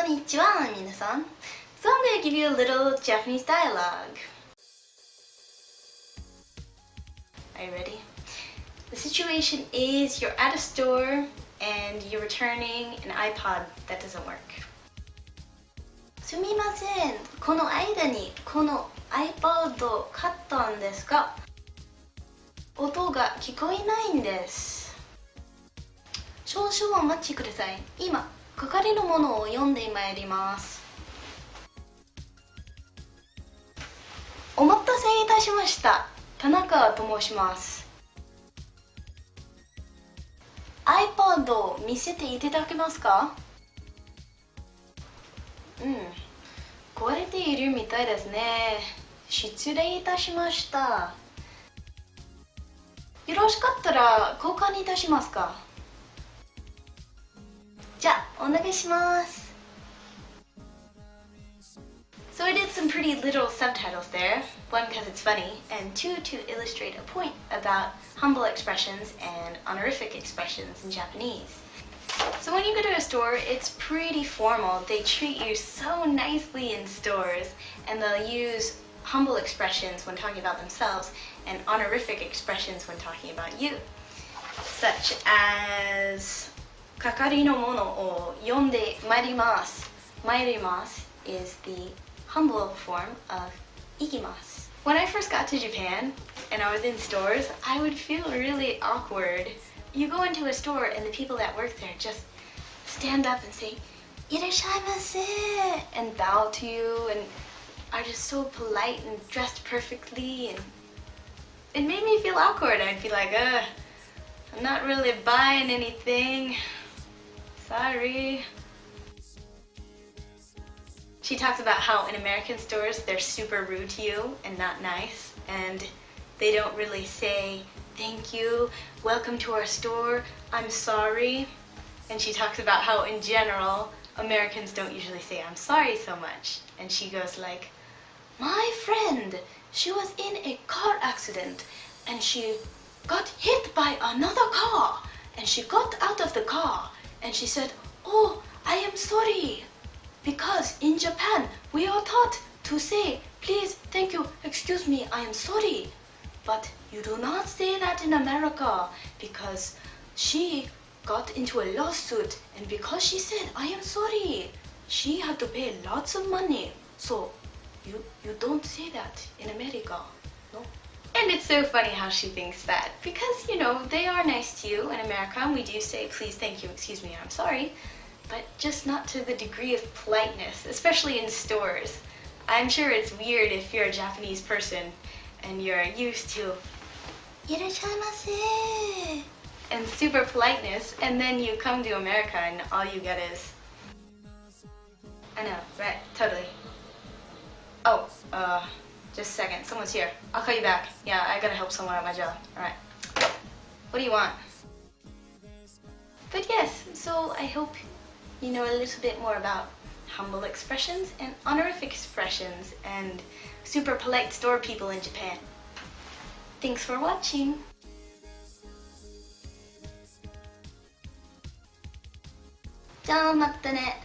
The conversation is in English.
Konnichiwa, minasan. So I'm going to give you a little Japanese dialogue. Are you ready? The situation is you're at a store and you're returning an iPod that doesn't work. すみません、この間にこの iPod を買ったんですが、音が聞こえないんです。少々お待ちください。今、係のものを読んでまいります。お待たせいたしました。田中と申します。iPod を見せていただけますか？壊れているみたいですね。失礼いたしました。よろしかったら交換いたしますか？じゃあ、お願いします。So I did some pretty literal subtitles there. One, because it's funny, and two, to illustrate a point about humble expressions and honorific expressions in Japanese. So when you go to a store, it's pretty formal. They treat you so nicely in stores, and they'll use humble expressions when talking about themselves and honorific expressions when talking about you. Such as 係のものを呼んでまいります。まいります is the humble form of 行きます。When I first got to Japan and I was in stores, I would feel really awkward. You go into a store and the people that work there just stand up and say, いらっしゃいませ and bow to you and are just so polite and dressed perfectly, and it made me feel awkward. I'd be like, I'm not really buying anything. Sorry. She talks about how in American stores they're super rude to you and not nice, and they don't really say thank you, welcome to our store, I'm sorry. And she talks about how in general Americans don't usually say I'm sorry so much. And she goes like, my friend, she was in a car accident and she got hit by another car, and she got out of the car and she said, oh, I am sorry. Because in Japan, we are taught to say, please, thank you, excuse me, I am sorry. But you do not say that in America, because she got into a lawsuit, and because she said, I am sorry, she had to pay lots of money. So you don't say that in America, no? And it's so funny how she thinks that, because, you know, they are nice to you in America, and we do say, please, thank you, excuse me, I'm sorry. But just not to the degree of politeness, especially in stores. I'm sure it's weird if you're a Japanese person and you're used to いらっしゃいませ and super politeness, and then you come to America and all you get is, I know, right, totally. Oh, just a second, someone's here. I'll call you back. Yeah, I gotta help someone at my job. Alright. What do you want? But yes, so I hope you know a little bit more about humble expressions and honorific expressions and super polite store people in Japan. Thanks for watching! じゃあまたね!